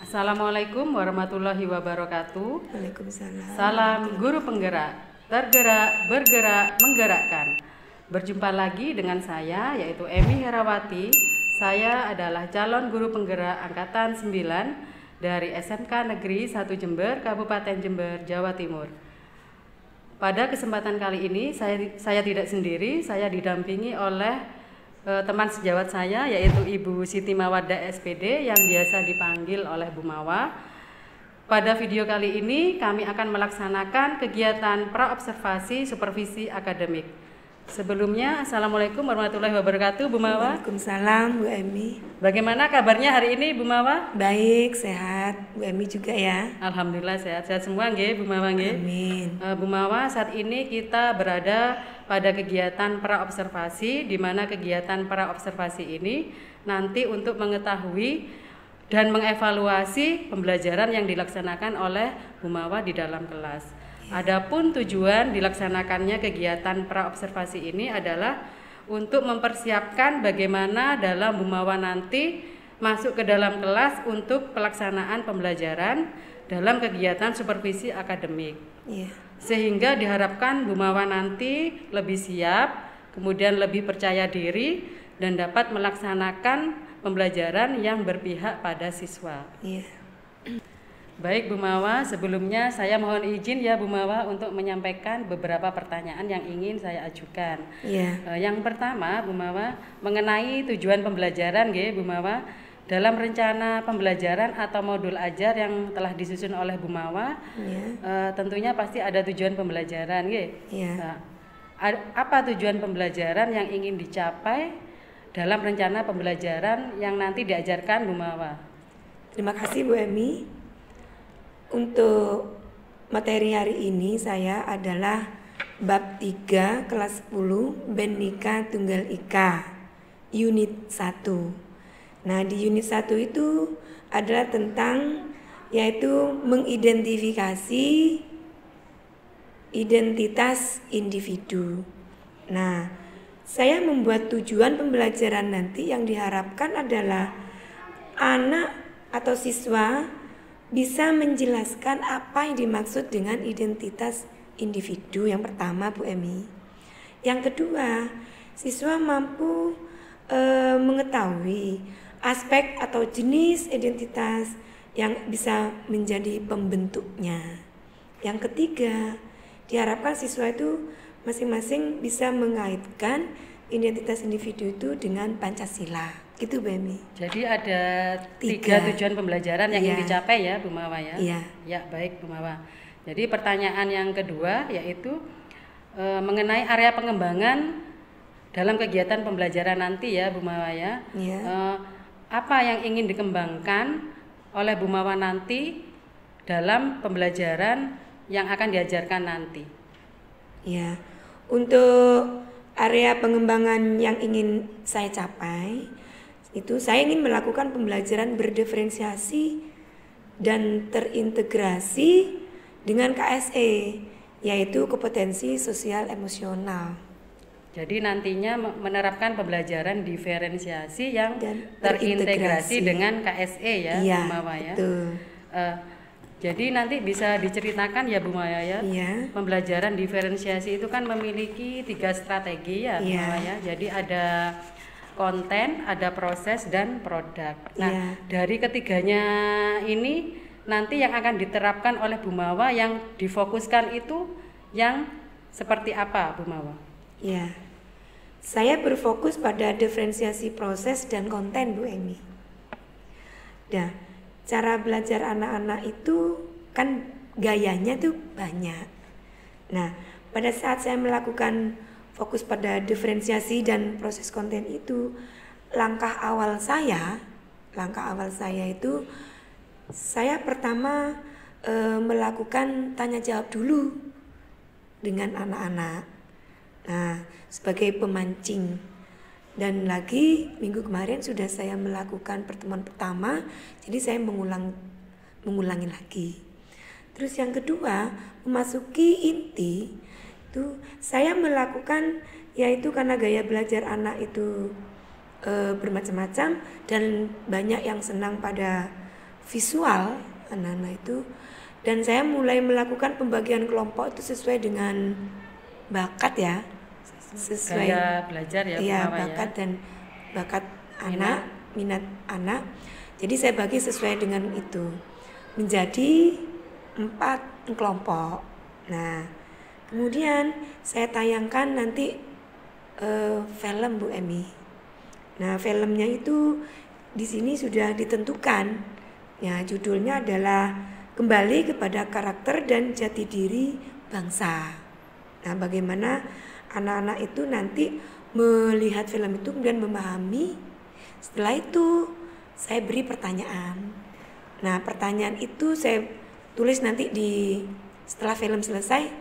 Assalamualaikum warahmatullahi wabarakatuh. Waalaikumsalam. Salam guru penggerak, tergerak, bergerak, menggerakkan. Berjumpa lagi dengan saya, yaitu Emi Herawati. Saya adalah calon guru penggerak Angkatan 9 dari SMK Negeri 1 Jember, Kabupaten Jember, Jawa Timur. Pada kesempatan kali ini, saya tidak sendiri, saya didampingi oleh teman sejawat saya, yaitu Ibu Siti Mawaddah SPD yang biasa dipanggil oleh Bu Mawa. Pada video kali ini kami akan melaksanakan kegiatan praobservasi supervisi akademik. Sebelumnya, Assalamualaikum warahmatullahi wabarakatuh, Bu Mawa. Waalaikumsalam, Bu Emi. Bagaimana kabarnya hari ini, Bu Mawa? Baik, sehat. Bu Emi juga ya. Alhamdulillah sehat-sehat semua, nggih, Bu Mawa, nggih. Amin. Bu Mawa, saat ini kita berada pada kegiatan praobservasi, di mana kegiatan praobservasi ini nanti untuk mengetahui dan mengevaluasi pembelajaran yang dilaksanakan oleh Bu Mawa di dalam kelas. Adapun tujuan dilaksanakannya kegiatan praobservasi ini adalah untuk mempersiapkan bagaimana dalam Bu Mawa nanti masuk ke dalam kelas untuk pelaksanaan pembelajaran dalam kegiatan supervisi akademik. Sehingga diharapkan Bu Mawa nanti lebih siap, kemudian lebih percaya diri dan dapat melaksanakan pembelajaran yang berpihak pada siswa. Baik Bu Mawa, sebelumnya saya mohon izin ya Bu Mawa untuk menyampaikan beberapa pertanyaan yang ingin saya ajukan. Yang pertama Bu Mawa, mengenai tujuan pembelajaran nggih Bu Mawa, dalam rencana pembelajaran atau modul ajar yang telah disusun oleh Bu Mawa, tentunya pasti ada tujuan pembelajaran nggih. Apa tujuan pembelajaran yang ingin dicapai dalam rencana pembelajaran yang nanti diajarkan Bu Mawa? Terima kasih Bu Emi. Untuk materi hari ini saya adalah bab 3 kelas 10 Bendika Tunggal Ika unit 1. Nah, di unit 1 itu adalah tentang yaitu mengidentifikasi identitas individu. Nah, saya membuat tujuan pembelajaran nanti yang diharapkan adalah anak atau siswa bisa menjelaskan apa yang dimaksud dengan identitas individu yang pertama Bu Emi. Yang kedua, siswa mampu mengetahui aspek atau jenis identitas yang bisa menjadi pembentuknya. Yang ketiga, diharapkan siswa itu masing-masing bisa mengaitkan identitas individu itu dengan Pancasila. Gitu Bu Emi. Jadi ada 3 tujuan pembelajaran yang ingin dicapai ya Bu Mawa ya? Ya, baik Bu Mawa. Jadi pertanyaan yang kedua yaitu mengenai area pengembangan dalam kegiatan pembelajaran nanti ya Bu Mawa ya. Apa yang ingin dikembangkan oleh Bu Mawa nanti dalam pembelajaran yang akan diajarkan nanti? Untuk area pengembangan yang ingin saya capai itu saya ingin melakukan pembelajaran berdiferensiasi dan terintegrasi dengan KSE, yaitu kompetensi sosial emosional. Jadi nantinya menerapkan pembelajaran diferensiasi yang terintegrasi dengan KSE ya Bu Mawa ya. Jadi nanti bisa diceritakan ya Bu Mawa ya. Pembelajaran diferensiasi itu kan memiliki 3 strategi ya Bu Mawa ya. Jadi ada konten, ada proses dan produk. Nah, dari ketiganya ini nanti yang akan diterapkan oleh Bu Mawa yang difokuskan itu yang seperti apa Bu Mawa? Saya berfokus pada diferensiasi proses dan konten Bu Emi. Nah, cara belajar anak-anak itu kan gayanya tuh banyak. Nah, pada saat saya melakukan fokus pada diferensiasi dan proses konten itu, langkah awal saya itu saya pertama melakukan tanya jawab dulu dengan anak-anak. Nah, sebagai pemancing. Dan lagi minggu kemarin sudah saya melakukan pertemuan pertama, jadi saya mengulangi lagi. Terus yang kedua, memasuki inti itu saya melakukan, yaitu karena gaya belajar anak itu bermacam-macam dan banyak yang senang pada visual anak-anak itu, dan saya mulai melakukan pembagian kelompok itu sesuai dengan bakat ya, sesuai gaya belajar ya, iya, Bu Mawar bakat ya. dan bakat anak, minat anak. Jadi saya bagi sesuai dengan itu menjadi 4 kelompok. Nah, kemudian saya tayangkan nanti film Bu Emi. Nah, filmnya itu di sini sudah ditentukan. Ya, judulnya adalah Kembali kepada Karakter dan Jati Diri Bangsa. Nah, bagaimana anak-anak itu nanti melihat film itu kemudian memahami. Setelah itu saya beri pertanyaan. Nah, pertanyaan itu saya tulis nanti setelah film selesai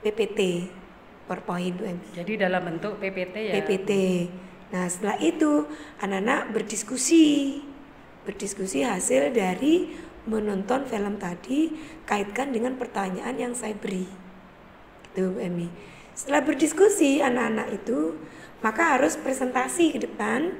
PPT, PowerPoint Bu Emi. Jadi dalam bentuk PPT ya. PPT. Nah, setelah itu anak-anak berdiskusi hasil dari menonton film tadi, kaitkan dengan pertanyaan yang saya beri. Itu Bu Emi. Setelah berdiskusi anak-anak itu, maka harus presentasi ke depan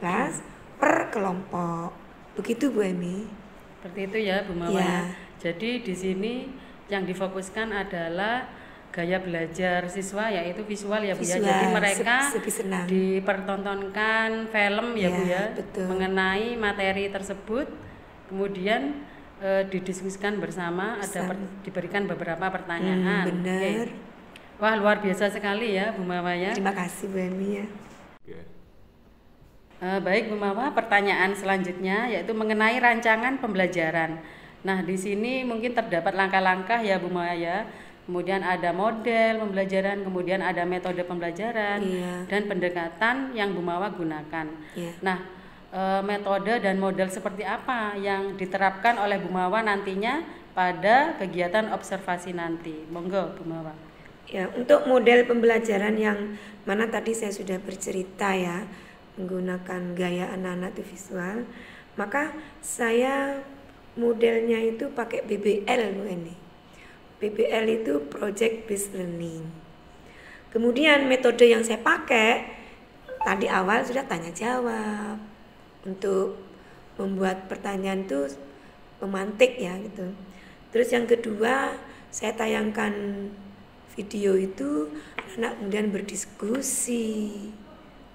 kelas per kelompok. Begitu Bu Emi. Seperti itu ya Bu Mawar. Ya. Jadi di sini yang difokuskan adalah gaya belajar siswa, yaitu visual ya Bu ya. Visual, Jadi mereka lebih senang. dipertontonkan film ya Bu ya, betul. mengenai materi tersebut, kemudian didiskusikan bersama, diberikan beberapa pertanyaan. Benar. Oke. Wah, luar biasa sekali ya Bu Mawar ya. Terima kasih Bu Emi ya. Baik Bu Mawar, pertanyaan selanjutnya yaitu mengenai rancangan pembelajaran. Nah, di sini mungkin terdapat langkah-langkah ya Bu Mawar ya. Kemudian ada model pembelajaran, kemudian ada metode pembelajaran, dan pendekatan yang Bu Mawar gunakan. Nah, metode dan model seperti apa yang diterapkan oleh Bu Mawar nantinya pada kegiatan observasi nanti? Monggo Bu Mawar. Ya, untuk model pembelajaran yang mana tadi saya sudah bercerita ya, menggunakan gaya anak-anak itu visual, maka saya modelnya itu pakai BBL Bu Eni. BBL itu Project Based Learning. Kemudian metode yang saya pakai tadi awal sudah tanya jawab. Untuk membuat pertanyaan itu memantik ya gitu. Terus yang kedua saya tayangkan video itu, anak kemudian berdiskusi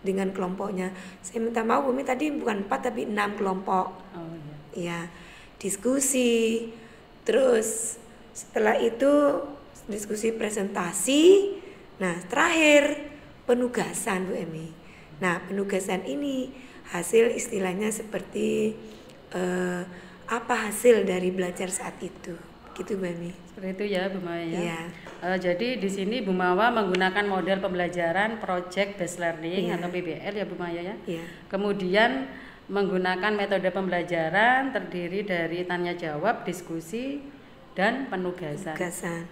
dengan kelompoknya. Saya minta maaf Bumi, tadi bukan 4 tapi 6 kelompok. Oh iya. Ya, diskusi. Terus setelah itu diskusi presentasi. Nah, terakhir penugasan Bu Emi. Nah, penugasan ini hasil istilahnya seperti apa hasil dari belajar saat itu. Gitu Bu Emi. Seperti itu ya Bu Mawar ya. Iya. Jadi di sini Bu Mawar menggunakan model pembelajaran Project Based Learning atau PBL ya Bu Mawar ya. Iya. Kemudian menggunakan metode pembelajaran terdiri dari tanya jawab, diskusi, dan penugasan.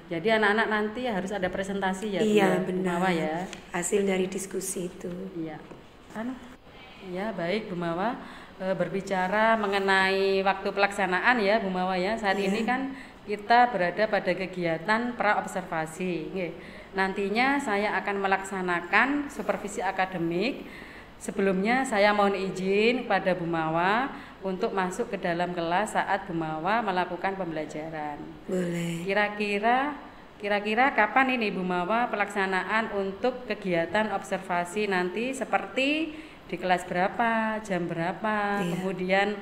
Jadi anak-anak nanti harus ada presentasi ya Bu Mawar ya. Hasil dari diskusi itu. Iya. Ya baik Bu Mawar. Berbicara mengenai waktu pelaksanaan ya Bu Mawar ya. Saat ini kan kita berada pada kegiatan pra-observasi. Nantinya saya akan melaksanakan supervisi akademik. Sebelumnya saya mohon izin kepada Bu Mawar untuk masuk ke dalam kelas saat Bu Mawar melakukan pembelajaran. Boleh. Kira-kira kapan ini Bu Mawar pelaksanaan untuk kegiatan observasi nanti, seperti di kelas berapa, jam berapa, kemudian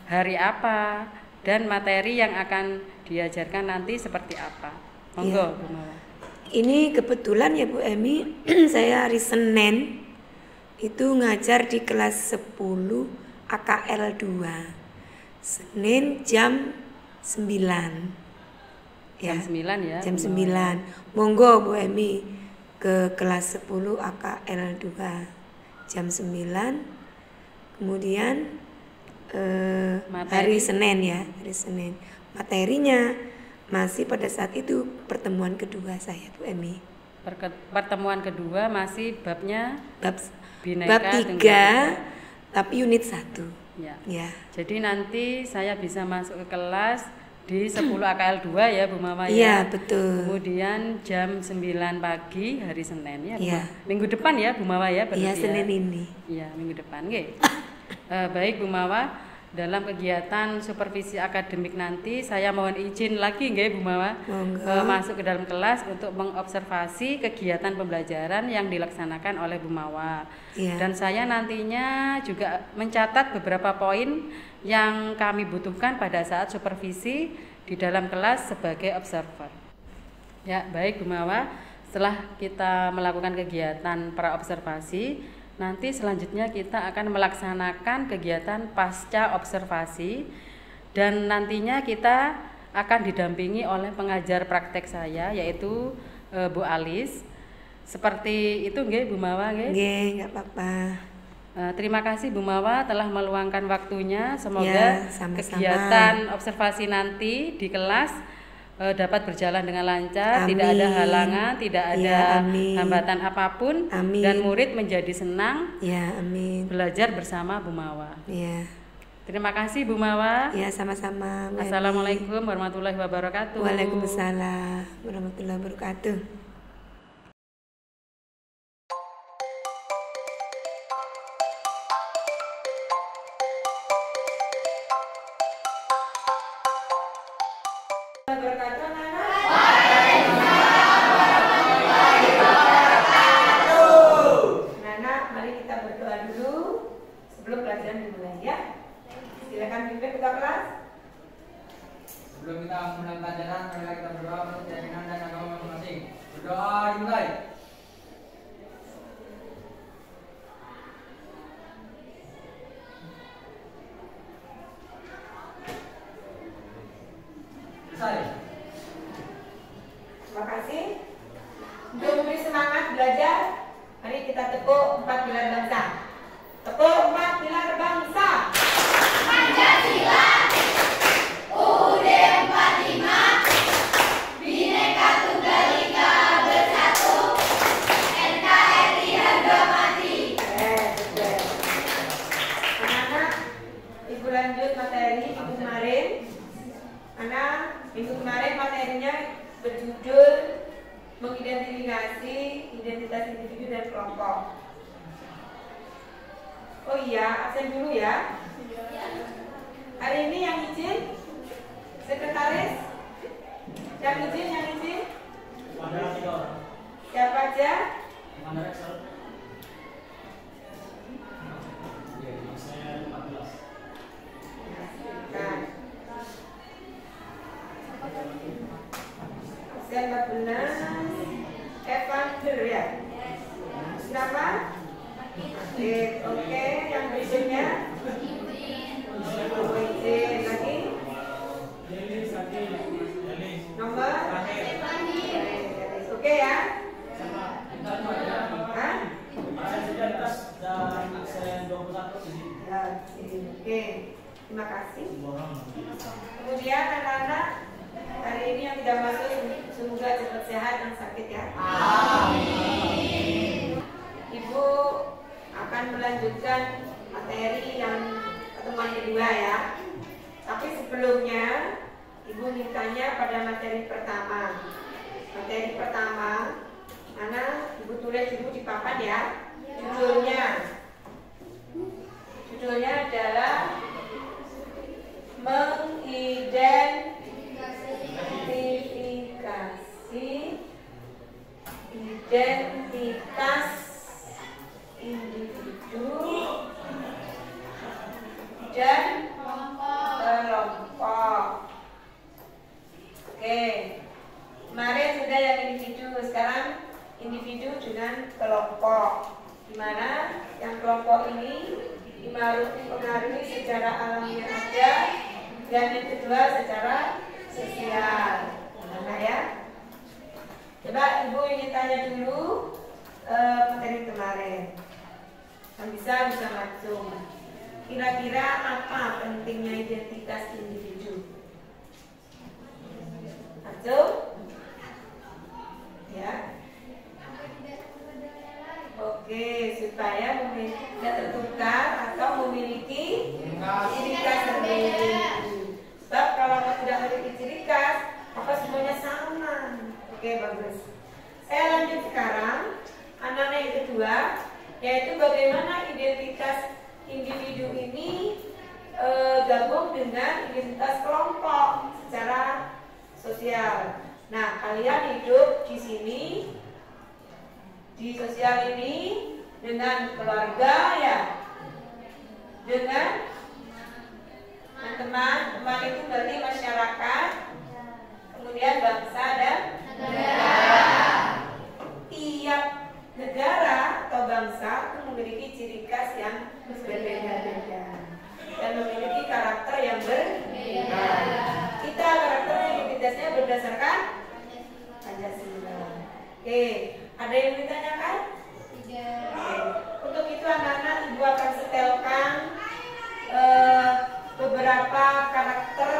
hari apa, dan materi yang akan diajarkan nanti seperti apa. Monggo Bu Mawar. Ini kebetulan ya Bu Emi, saya hari Senin itu ngajar di kelas 10 AKL 2. Senin jam 9. Jam 9 ya. Jam 9. Monggo Bu Emi ke kelas 10 AKL 2 jam 9. Kemudian hari Senin ya, hari Senin. Materinya masih pada saat itu pertemuan kedua saya Bu Emi. Pertemuan kedua masih babnya bab Bineka 3 tapi unit 1. Ya. Jadi nanti saya bisa masuk ke kelas di 10 AKL 2 ya Bu Mawar ya. Iya, betul. Kemudian jam 9 pagi hari Senin ya. Minggu depan ya Bu Mawar ya berarti. Iya, Senin ini. Iya, minggu depan nggih. Baik Bu Mawar, dalam kegiatan supervisi akademik nanti saya mohon izin lagi nggih Bu Mawa masuk ke dalam kelas untuk mengobservasi kegiatan pembelajaran yang dilaksanakan oleh Bu Mawa. Dan saya nantinya juga mencatat beberapa poin yang kami butuhkan pada saat supervisi di dalam kelas sebagai observer. Ya, baik Bu Mawa, setelah kita melakukan kegiatan pra observasi, nanti selanjutnya kita akan melaksanakan kegiatan pasca observasi dan nantinya kita akan didampingi oleh pengajar praktek saya yaitu Bu Alis. Seperti itu nggih Bu Mawa nggih? Nggih, enggak apa-apa. Terima kasih Bu Mawa telah meluangkan waktunya. Semoga sama-sama. Kegiatan observasi nanti di kelas dapat berjalan dengan lancar, amin. Tidak ada halangan, tidak ada hambatan apapun, amin. Dan murid menjadi senang amin. Belajar bersama Bu Mawa. Terima kasih Bu Mawa. Sama-sama. Assalamualaikum warahmatullahi wabarakatuh. Waalaikumsalam warahmatullahi wabarakatuh. Sebelum kita mulai pelajaran, marilah kita berdoa menurut keyakinan dan agama masing-masing. Berdoa dimulai. Selesai. Terima kasih. Untuk memberi semangat belajar, mari kita tepuk 4 pilar bangsa. Tepuk 4 pilar bangsa. Pancasila. UUD 45, Bhinneka Tunggal Ika bersatu, NKRI harga mati. Anak-anak, Ibu lanjut materi minggu kemarin. Minggu kemarin materinya berjudul mengidentifikasi identitas individu dan kelompok. Oh iya, absen dulu ya. Hari ini yang izin sekretaris, yang izin, siapa aja? Absen 14, Evan ya. Siapa? Oke, yang berikutnya. Izin lagi. Nomor? Oke ya? Oke, terima kasih. Kemudian anak-anak hari ini yang tidak masuk semoga cepat sehat dan sakit ya. Amin. Ibu akan melanjutkan materi yang pertemuan kedua ya. Tapi sebelumnya Ibu mintanya pada materi pertama. Materi pertama, mana Ibu tulis dulu di papan ya. Judulnya adalah mengidentifikasi identitas individu dan kelompok. Oke, kemarin sudah yang individu, sekarang individu dengan kelompok. Dimana yang kelompok ini dipengaruhi secara alamiah ada, dan yang kedua secara sosial. Nah ya, coba Ibu ingin tanya dulu materi kemarin. Yang bisa langsung. Kira-kira apa pentingnya identitas individu? Langsung? Ya. Oke, supaya tidak tertukar atau memiliki ciri khas sendiri. Sebab kalau tidak memiliki ciri khas, maka semuanya sama. Oke, bagus. Saya lanjut sekarang. Anak-anak yang kedua, yaitu bagaimana identitas individu ini bergabung dengan identitas kelompok secara sosial. Nah, kalian hidup di sini, di sosial ini dengan keluarga ya, dengan teman-teman. Teman itu berarti masyarakat, kemudian bangsa dan negara. Tiap negara atau bangsa itu memiliki ciri khas yang berbeda-beda dan memiliki karakter yang berbeda. Kita karakter identitasnya berdasarkan Pancasila. Oke, ada yang ditanyakan? Tidak. Untuk itu anak-anak ibu akan setelkan beberapa karakter,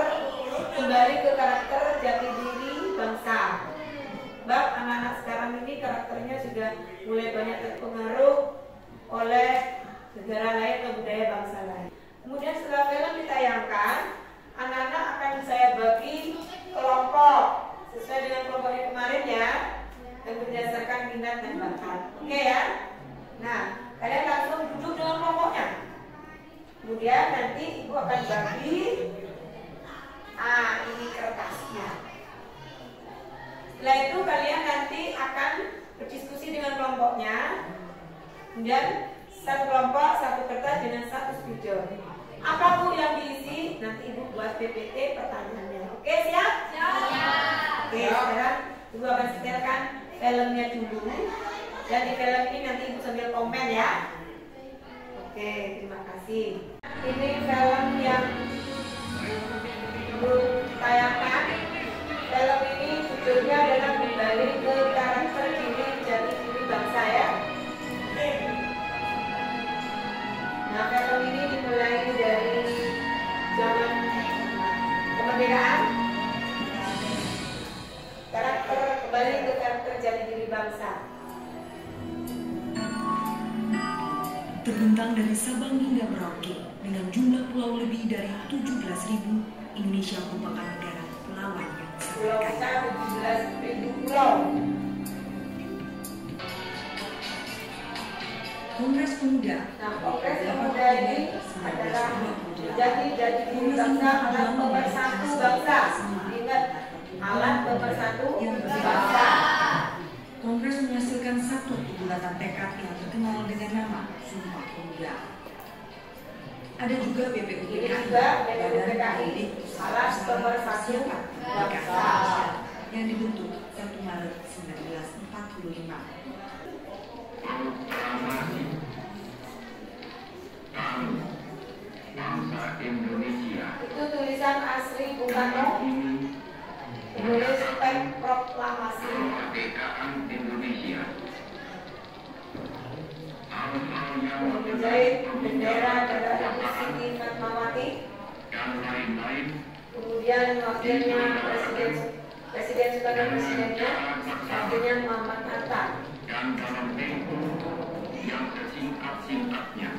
kembali ke karakter jati diri bangsa. Sebab anak-anak sekarang ini karakternya sudah mulai banyak terpengaruh oleh negara lain atau budaya bangsa lain. Kemudian setelah film ditayangkan, anak-anak akan saya bagi kelompok sesuai dengan kelompoknya kemarin ya, dan berdasarkan minat dan bakat. Oke ya? Nah, kalian langsung duduk dengan kelompoknya. Kemudian nanti ibu akan bagi, ini kertasnya. Setelah itu kalian nanti akan berdiskusi dengan kelompoknya. Kemudian satu kelompok, satu kertas dengan satu spidol. Apa Bu yang diisi? Nanti ibu buat PPT pertanyaannya. Oke, siap? Siap. Oke, sekarang ibu akan setelkan filmnya dulu. Dan di film ini nanti ibu sambil komen ya. Oke, terima kasih. Ini film yang ibu tayangkan. Film ini judulnya adalah kembali ke karakter diri jati diri bangsa ya. Nah, film ini dimulai dari zaman kemerdekaan. Karakter kembali ke karakter jati diri bangsa. Terbentang dari Sabang hingga Merauke dengan jumlah pulau lebih dari 17.000, Indonesia merupakan negara kepulauan yang Pulau sangat kita kaya. 17.000 pulau. Kongres Pemuda. Nah, Kongres Pemuda ini adalah jati diri bangsa, alat pemersatu bangsa. Ingat, alat pemersatu bangsa. Kongres menghasilkan satu bulatan tekad yang terkenal dengan nama Sumpah Pemuda. Ada juga BPUPKI, Ini juga Badan BPUPKI, Politik alat pemersatu bangsa, yang dibentuk 1 Maret 1945. Bangsa Indonesia. Itu tulisan asli Bung Karno, menulis teks proklamasi. Kemerdekaan Indonesia. Menjahit bendera dari Ibu Siti Fatmawati. Dan lain-lain. Kemudian wakilnya Presiden Soekarno, presidennya wakilnya Muhammad Hatta. Dan dalam tempo yang sesingkat-singkatnya.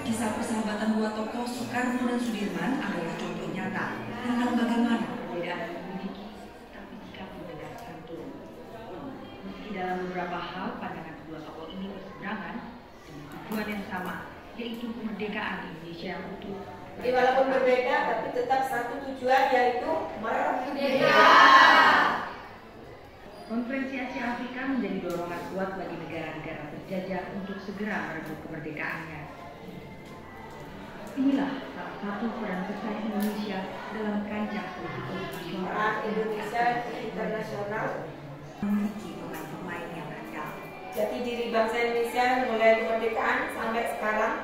Kisah persahabatan dua tokoh Soekarno dan Sudirman adalah contoh nyata tentang bagaimana perbedaan memiliki tapi sikap mendengar santun. Meski dalam beberapa hal pandangan kedua tokoh ini berseberangan dengan tujuan yang sama, yaitu kemerdekaan Indonesia yang utuh. Jadi walaupun berbeda tapi tetap satu tujuan, yaitu merdeka. Konferensi Asia Afrika menjadi dorongan kuat bagi negara-negara terjajah untuk segera merebut kemerdekaannya. Inilah salah satu peran besar Indonesia dalam kancah politik internasional. Peran Indonesia di internasional Memiliki pemain-pemain yang handal. jati diri bangsa Indonesia mulai kemerdekaan sampai sekarang.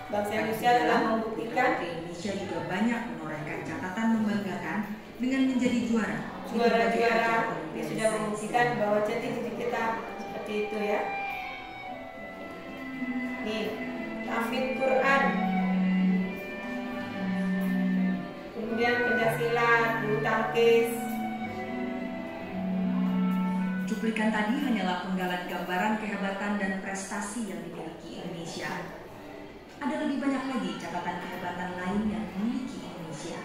Bangsa Indonesia telah membuktikan Indonesia juga banyak menorehkan catatan membanggakan dengan menjadi juara juara-juara yang sudah membuktikan bahwa jati diri kita seperti itu ya. Nih, tahfidz Quran, kemudian pencaksilat, bulu tangkis. Cuplikan tadi hanyalah penggalan gambaran kehebatan dan prestasi yang dimiliki Indonesia. Ada lebih banyak lagi catatan kehebatan lain yang dimiliki Indonesia.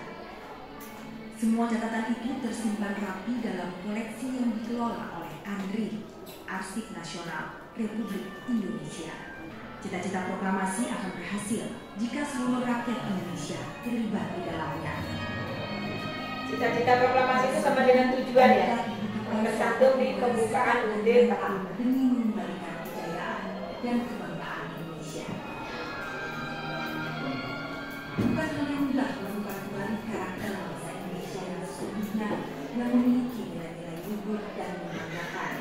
Semua catatan itu tersimpan rapi dalam koleksi yang dikelola oleh ANRI, Arsip Nasional Republik Indonesia. Cita-cita proklamasi akan berhasil jika seluruh rakyat Indonesia terlibat di dalamnya. Cita-cita proklamasi itu sama dengan tujuan ya. Bersatu di pembukaan UUD 45 demi mengembalikan kejayaan dan kebanggaan Indonesia. Bukan hal yang mudah mengubah kembali karakter bangsa Indonesia yang sesungguhnya yang memiliki nilai-nilai luhur dan membanggakan.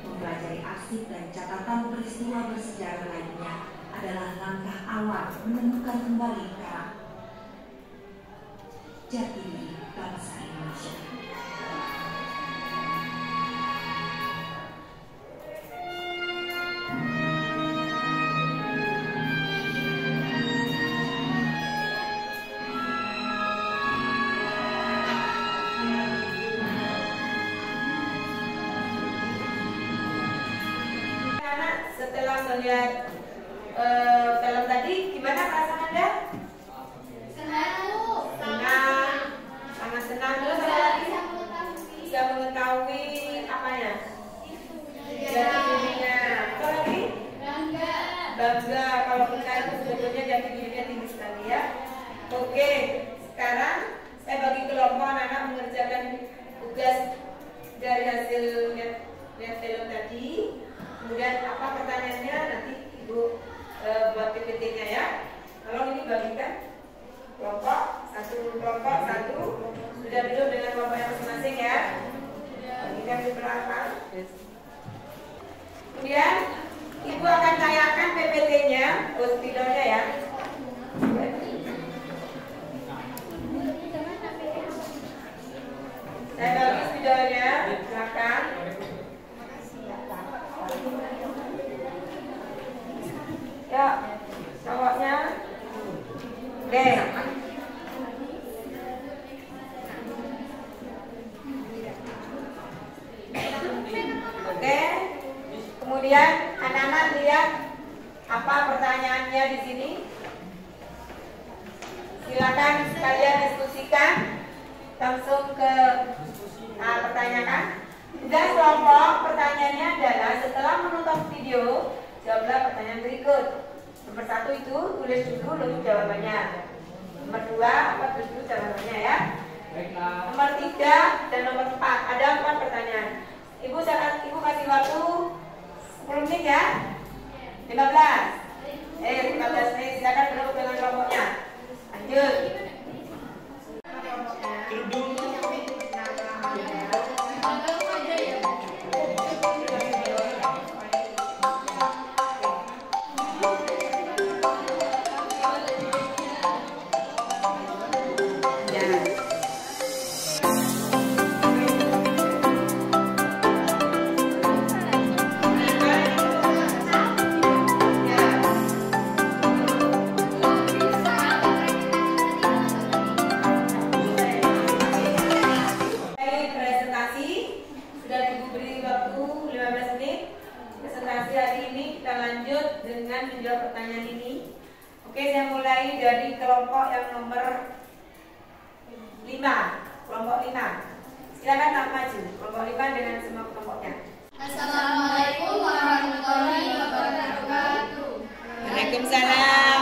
Mempelajari arsip dan catatan peristiwa bersejarah lainnya adalah langkah awal menemukan kembali karakter jati diri bangsa Indonesia. Setelah melihat film tadi, gimana perasaan Anda? Sangat senang. Terus apa lagi? Bisa mengetahui apanya? Jati dirinya. Apa lagi? Bangga kalau kita itu sebetulnya jati dirinya tinggi sekali ya. Oke, sekarang saya bagi kelompok anak-anak mengerjakan tugas dari hasil lihat film tadi. Kemudian apa pertanyaannya nanti Ibu buat PPT-nya ya. Kalau ini bagikan kelompok satu sudah duduk dengan kelompoknya masing-masing ya. Bagikan di belakang. Kemudian Ibu akan tayangkan PPT-nya, spidolnya ya. Saya bagi spidolnya di belakang. Ya, cowoknya. Oke. Oke. Kemudian anak-anak lihat apa pertanyaannya di sini. Silakan kalian diskusikan langsung ke pertanyaan. Dan kelompok pertanyaannya adalah setelah menonton video, jawablah pertanyaan berikut. Nomor 1 itu tulis dulu lalu jawabannya. Nomor 2 apa dulu jawabannya ya. Nomor 3 dan nomor 4 ada 4 pertanyaan. Ibu kasih waktu 10 menit ya. 15 menit silakan duduk dengan kelompoknya. Lanjut. Oke, saya mulai dari kelompok yang nomor 5. Kelompok 5. Silakan nak maju. Kelompok 5 dengan semua kelompoknya. Assalamualaikum warahmatullahi wabarakatuh. Waalaikumsalam.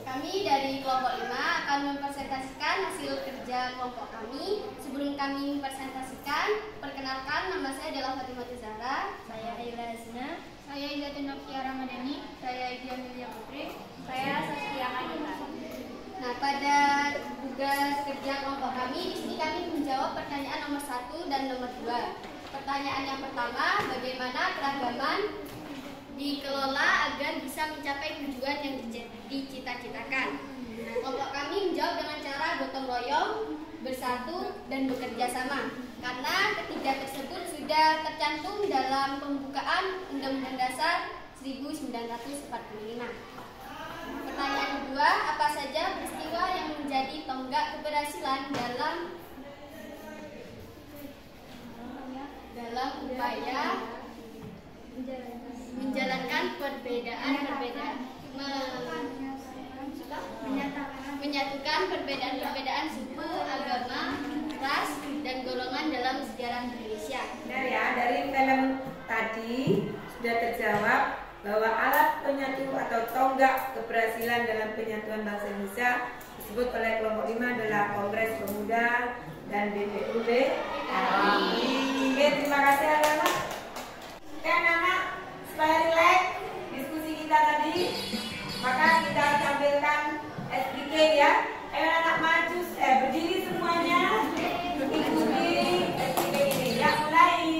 Kami dari kelompok 5 akan mempresentasikan hasil kerja kelompok kami. Sebelum kami mempresentasikan, perkenalkan nama saya adalah Fatimah Zahra. Saya Ayla Hasna. Saya Izatin Nokia Ramadhani. Saya Idia Milia Putri. Saya Saskia Kanita. Nah, pada tugas kerja kelompok kami, di sini kami menjawab pertanyaan nomor 1 dan nomor 2. Pertanyaan yang pertama, bagaimana keragaman dikelola agar bisa mencapai tujuan yang dicita-citakan. Nah, kelompok kami menjawab dengan cara gotong royong, bersatu, dan bekerja sama. Karena ketiga tersebut sudah tercantum dalam pembukaan Undang-Undang Dasar 1945. Pertanyaan kedua, apa saja peristiwa yang menjadi tonggak keberhasilan dalam upaya menjalankan menyatukan perbedaan-perbedaan suku, agama, ras, dan golongan dalam sejarah Indonesia. Benar ya, dari film tadi sudah terjawab atau tonggak keberhasilan dalam penyatuan bangsa Indonesia disebut oleh kelompok 5 adalah Kongres Pemuda dan BPUB. Oke, terima kasih anak-anak. Oke anak-anak, supaya rileks diskusi kita tadi, maka kita tampilkan SDK ya. Ayo anak maju, berdiri semuanya, ikuti SDK ini. Ya, mulai.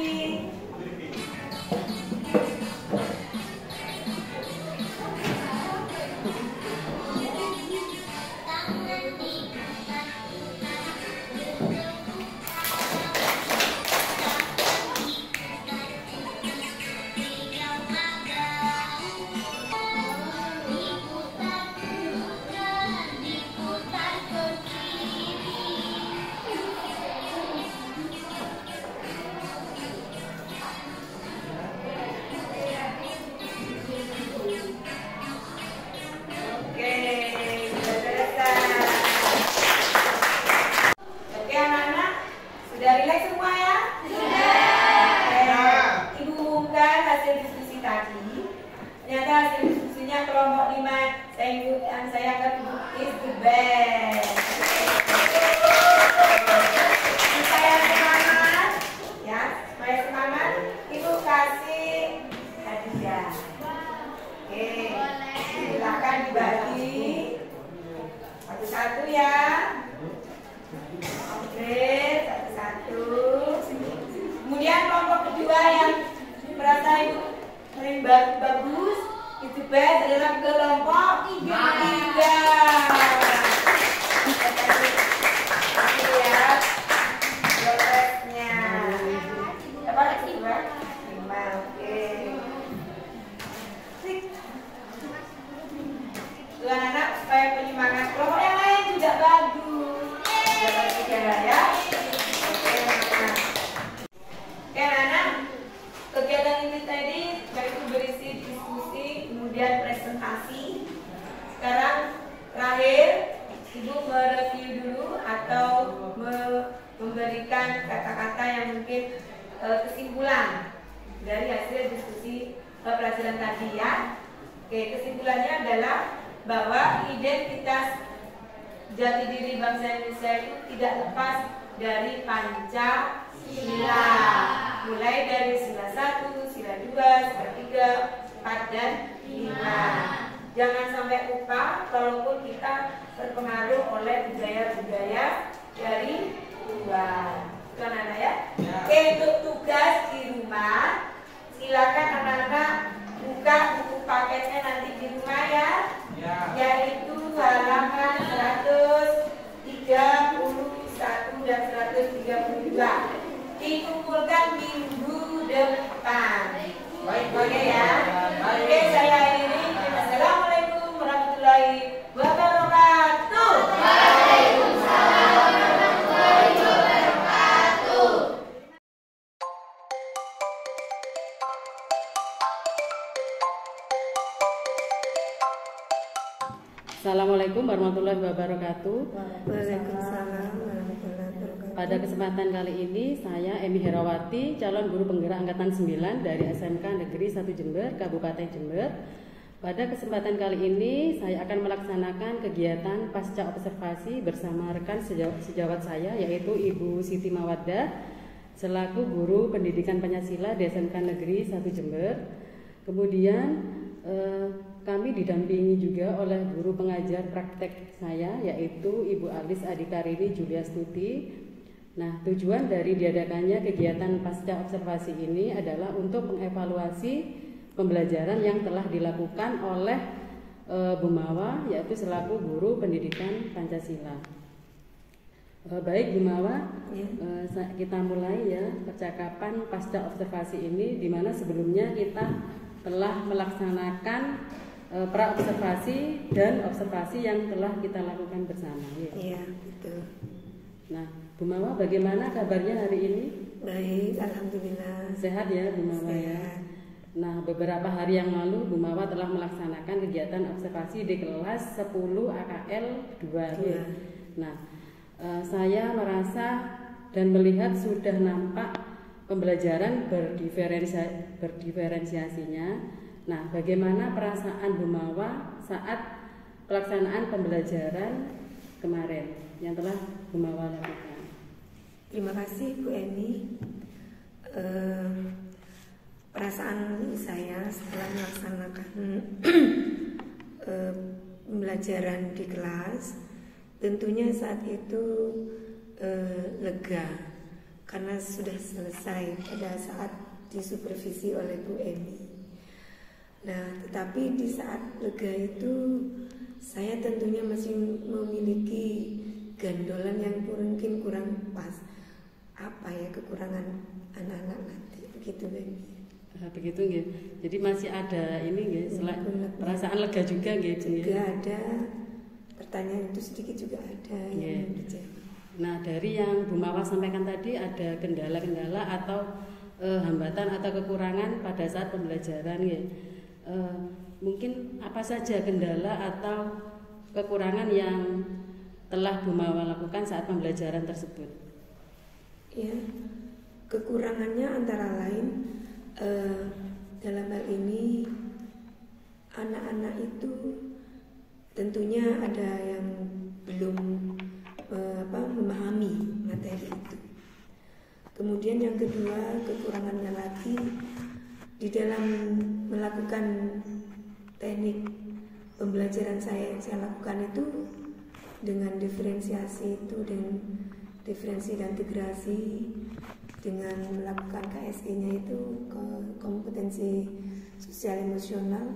Jati diri bangsa Indonesia itu tidak lepas dari Pancasila. Mulai dari sila 1, sila 2, sila 3, 4, dan 5. Jangan sampai lupa walaupun kita terpengaruh oleh budaya-budaya dari luar. Bukan anak ya? Oke, untuk tugas di rumah, silakan anak-anak buka buku paketnya nanti di rumah ya. Yaitu halaman 131 dan 132 dikumpulkan minggu depan. Oke ya. Oke, saya akhiri. Assalamualaikum warahmatullahi wabarakatuh. Waalaikumsalam warahmatullahi wabarakatuh. Assalamualaikum warahmatullahi wabarakatuh. Waalaikumsalam warahmatullahi wabarakatuh. Pada kesempatan kali ini saya Emi Herawati, calon guru penggerak angkatan 9 dari SMK Negeri 1 Jember, Kabupaten Jember. Pada kesempatan kali ini saya akan melaksanakan kegiatan pasca observasi bersama rekan sejawat saya, yaitu Ibu Siti Mawaddah selaku guru pendidikan Pancasila di SMK Negeri 1 Jember. Kemudian kami didampingi juga oleh guru pengajar praktek saya, yaitu Ibu Alis Adikarini Juliastuti. Nah, tujuan dari diadakannya kegiatan pasca observasi ini adalah untuk mengevaluasi pembelajaran yang telah dilakukan oleh Bu Mawa, yaitu selaku guru pendidikan Pancasila. Baik Bu Mawa, kita mulai ya percakapan pasca observasi ini, di mana sebelumnya kita telah melaksanakan pra-observasi dan observasi yang telah kita lakukan bersama. Iya, betul. Nah, Bu Mawa, bagaimana kabarnya hari ini? Baik, alhamdulillah. Sehat ya Bu Mawa ya? Nah, beberapa hari yang lalu Bu Mawa telah melaksanakan kegiatan observasi di kelas 10 AKL 2. Ya. Nah, saya merasa dan melihat sudah nampak pembelajaran berdiferensiasinya, Nah, bagaimana perasaan Bu Mawa saat pelaksanaan pembelajaran kemarin yang telah Bu Mawa lakukan? Terima kasih Bu Eni. Perasaan saya setelah melaksanakan pembelajaran di kelas, tentunya saat itu lega karena sudah selesai pada saat disupervisi oleh Bu Eni. Nah, tetapi di saat lega itu saya tentunya masih memiliki gandolan yang mungkin kurang pas. Apa ya kekurangan anak-anak nanti, begitu Bu Eni. Begitu nggih. Jadi masih ada ini nggih, perasaan lega juga nggih. Juga ada. Pertanyaan itu sedikit juga ada yang terjadi. Nah, dari yang Bu Mawa sampaikan tadi ada kendala-kendala atau hambatan atau kekurangan pada saat pembelajaran nggih. Mungkin apa saja kendala atau kekurangan yang telah Bu Mawa lakukan saat pembelajaran tersebut? Ya, kekurangannya antara lain dalam hal ini anak-anak itu tentunya ada yang belum memahami materi itu. Kemudian yang kedua, kekurangannya lagi di dalam melakukan teknik pembelajaran saya yang saya lakukan itu dengan diferensiasi itu, dengan diferensi dan integrasi, dengan melakukan KSE-nya itu kompetensi sosial emosional.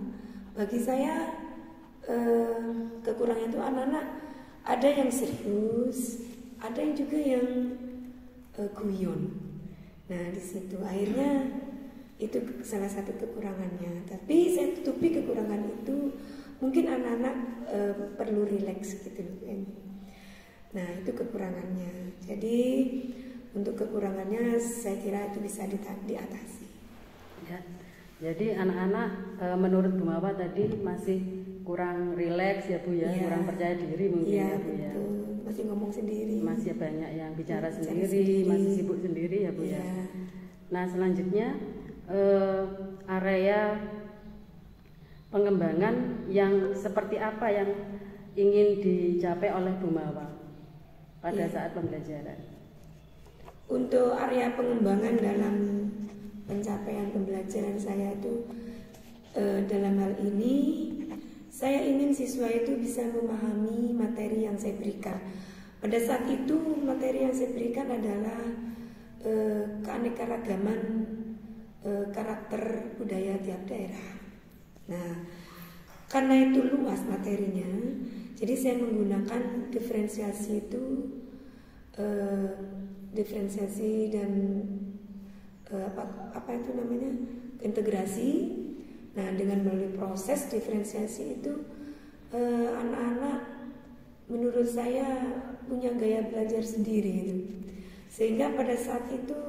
Bagi saya kekurangan itu anak-anak ada yang serius, ada yang juga yang guyon. Nah, di situ akhirnya itu salah satu kekurangannya. Tapi saya tutupi kekurangan itu, mungkin anak-anak perlu rileks gitu loh. Nah, itu kekurangannya. Jadi untuk kekurangannya saya kira itu bisa diatasi. Ya. Jadi anak-anak menurut Bu Mawa tadi masih kurang rileks ya Bu ya, kurang percaya diri mungkin ya Bu ya. Masih ngomong sendiri. Masih banyak yang bicara sendiri, masih sibuk sendiri ya Bu ya. Nah, selanjutnya area pengembangan yang seperti apa yang ingin dicapai oleh Bu Mawa pada saat pembelajaran? Untuk area pengembangan dalam pencapaian pembelajaran saya itu dalam hal ini saya ingin siswa itu bisa memahami materi yang saya berikan. Pada saat itu materi yang saya berikan adalah keanekaragaman karakter budaya tiap daerah. Nah, karena itu luas materinya, jadi saya menggunakan diferensiasi itu, diferensiasi dan apa itu namanya, integrasi. Nah, dengan melalui proses diferensiasi itu anak-anak menurut saya punya gaya belajar sendiri itu. Sehingga pada saat itu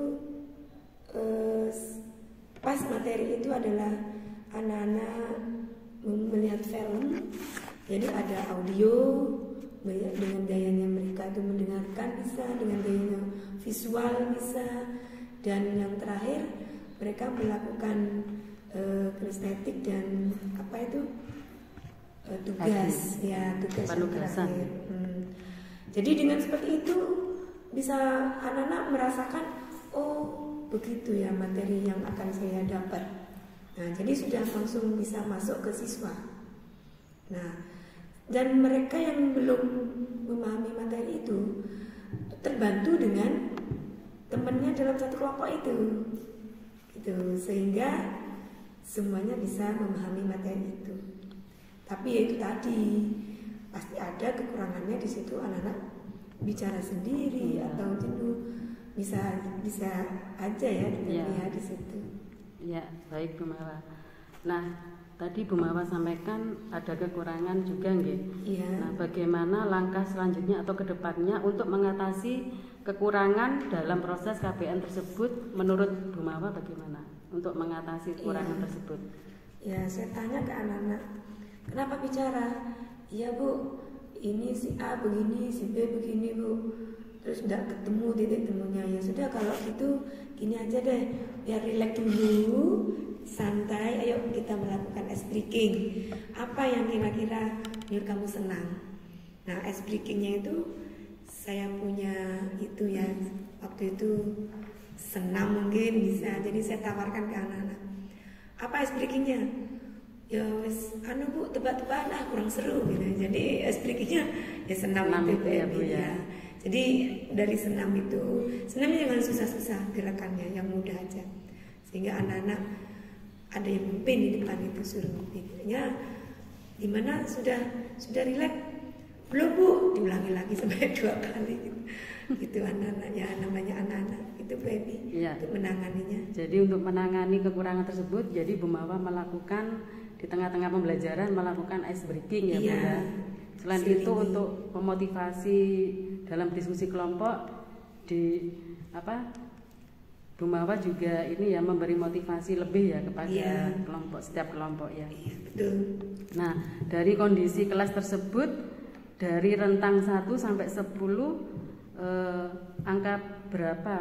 pas materi itu adalah anak-anak melihat film, jadi ada audio dengan gayanya mereka itu mendengarkan bisa, dengan gayanya visual bisa, dan yang terakhir mereka melakukan kinestetik dan apa itu tugas ya, tugas penugasan. Jadi dengan seperti itu bisa anak-anak merasakan, oh begitu ya materi yang akan saya dapat. Nah, jadi sudah langsung bisa masuk ke siswa. Nah, dan mereka yang belum memahami materi itu terbantu dengan temannya dalam satu kelompok itu, gitu, sehingga semuanya bisa memahami materi itu. Tapi ya itu tadi, pasti ada kekurangannya di situ, anak-anak bicara sendiri atau jenuh, bisa aja ya dilihat di situ. Ya, baik Bu Mawa. Nah, tadi Bu Mawa sampaikan ada kekurangan juga nggih. Iya. Nah, bagaimana langkah selanjutnya atau kedepannya untuk mengatasi kekurangan dalam proses KBN tersebut menurut Bu Mawa bagaimana untuk mengatasi kekurangan tersebut? Ya, saya tanya ke anak-anak, kenapa bicara? Iya Bu, ini si A begini, si B begini Bu. Terus tidak ketemu titik temunya. Ya sudah, kalau gitu gini aja deh, biar rileks dulu, santai, ayo kita melakukan ice breaking. Apa yang kira-kira menurut kamu senang? Nah, ice breakingnya itu saya punya itu ya, waktu itu senam mungkin bisa, jadi saya tawarkan ke anak-anak. Apa ice breakingnya? Ya wes, Bu, tebak-tebakan kurang seru gitu. Jadi ice breakingnya ya senam itu ya, Bu ya. Jadi dari senamnya jangan susah-susah gerakannya, yang mudah aja, sehingga anak-anak ada yang mimpin di depan itu, suruh mimpin. Ya, dimana sudah rileks, belum Bu, diulangi lagi sampai 2 kali gitu. Itu anak-anak ya, namanya anak-anak itu Bu Emi ya, untuk menanganinya. Jadi untuk menangani kekurangan tersebut, jadi Bu Mawa melakukan di tengah-tengah pembelajaran melakukan ice breaking ya, Bu ya. Selain itu untuk memotivasi dalam diskusi kelompok di Bu Mawa juga ini ya memberi motivasi lebih ya kepada kelompok, setiap kelompok ya. Iya, betul. Nah, dari kondisi kelas tersebut dari rentang 1 sampai 10 angka berapa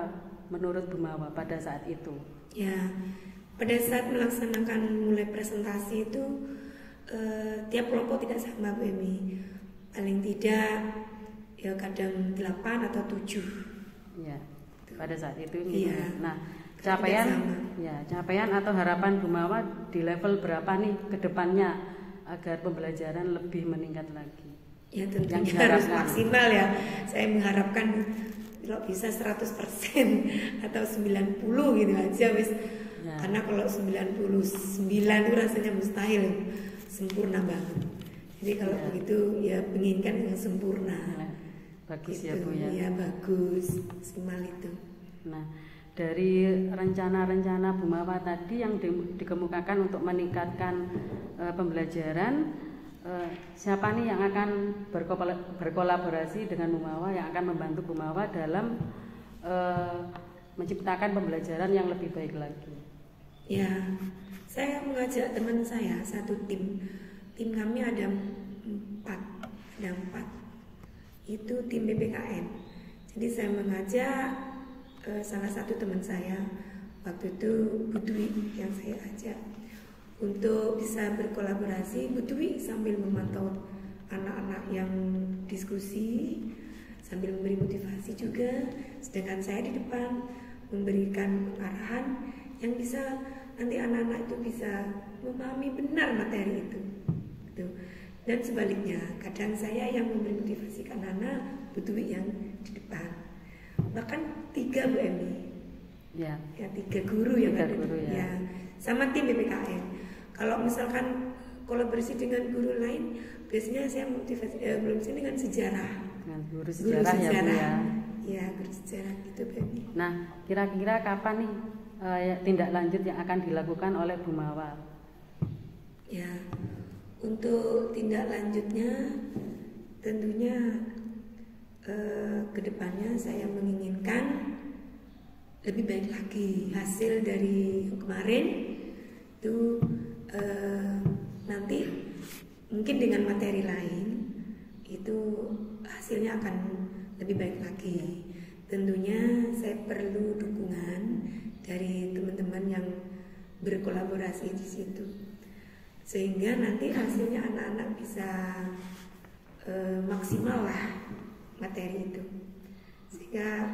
menurut Bu Mawa pada saat itu? Ya, pada saat melaksanakan mulai presentasi itu tiap kelompok tidak sama Bu Emi. Paling tidak ya kadang 8 atau 7. Ya, pada saat itu. Iya. Nah, capaian atau harapan Bu Mawa di level berapa nih ke depannya agar pembelajaran lebih meningkat lagi? Ya tentunya harus maksimal ya. Saya mengharapkan kalau bisa 100% atau 90 gitu aja wis. Ya. Karena kalau 99 itu rasanya mustahil sempurna banget. Jadi kalau begitu ya menginginkan yang sempurna. Ya. Bagus gitu, ya Bu ya. Ya bagus, maksimal itu. Nah, dari rencana-rencana Bu Mawa tadi yang dikemukakan untuk meningkatkan pembelajaran, siapa nih yang akan berkolaborasi dengan Bu Mawa, yang akan membantu Bu Mawa dalam menciptakan pembelajaran yang lebih baik lagi? Ya, saya mengajak teman saya satu tim. Tim kami ada 4. Itu tim BPKN. Jadi saya mengajak salah satu teman saya, waktu itu Bu Dwi yang saya ajak untuk bisa berkolaborasi. Bu Dwi sambil memantau anak-anak yang diskusi, sambil memberi motivasi juga, sedangkan saya di depan memberikan arahan yang bisa nanti anak-anak itu bisa memahami benar materi itu. Dan sebaliknya, kadang saya yang memberi motivasi ke anak-anak, Bu Dwi yang di depan. Bahkan 3 Bu Emi. Ya 3 guru yang ada. Ya. Sama tim BPKN. Kalau misalkan kolaborasi dengan guru lain, biasanya saya motivasi dengan sejarah. Dengan guru sejarah ya Bu ya. Ya, guru sejarah itu Bu Emi. Nah, kira-kira kapan nih tindak lanjut yang akan dilakukan oleh Bu Mawa? Ya, untuk tindak lanjutnya tentunya kedepannya saya menginginkan lebih baik lagi hasil dari kemarin itu, nanti mungkin dengan materi lain itu hasilnya akan lebih baik lagi. Tentunya saya perlu dukungan dari teman-teman yang berkolaborasi di situ, sehingga nanti hasilnya anak-anak bisa maksimal lah materi itu, sehingga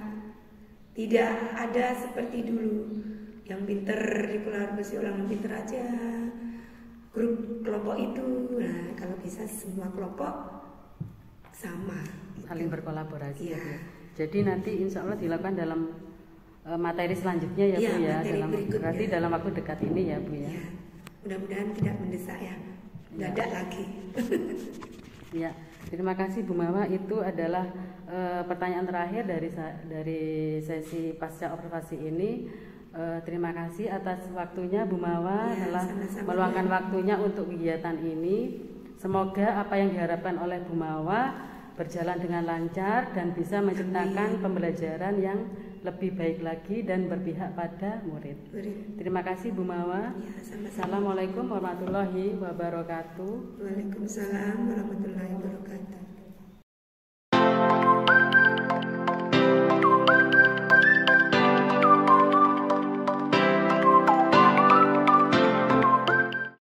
tidak ada seperti dulu yang pinter dikolaborasi orang yang pinter aja grup kelompok itu. Nah, kalau bisa semua kelompok sama saling berkolaborasi ya. Jadi nanti insya Allah dilakukan dalam materi selanjutnya ya Bu ya, berarti dalam waktu dekat ini ya Bu ya. Mudah-mudahan tidak mendesak ya, dadak lagi. Ya, terima kasih Bu Mawa. Itu adalah pertanyaan terakhir dari sesi pasca observasi ini. Terima kasih atas waktunya Bu Mawa telah meluangkan waktunya untuk kegiatan ini. Semoga apa yang diharapkan oleh Bu Mawa berjalan dengan lancar dan bisa menciptakan pembelajaran yang lebih baik lagi dan berpihak pada murid. Terima kasih Bu Mawa. Ya, Assalamualaikum warahmatullahi wabarakatuh. Waalaikumsalam warahmatullahi wabarakatuh.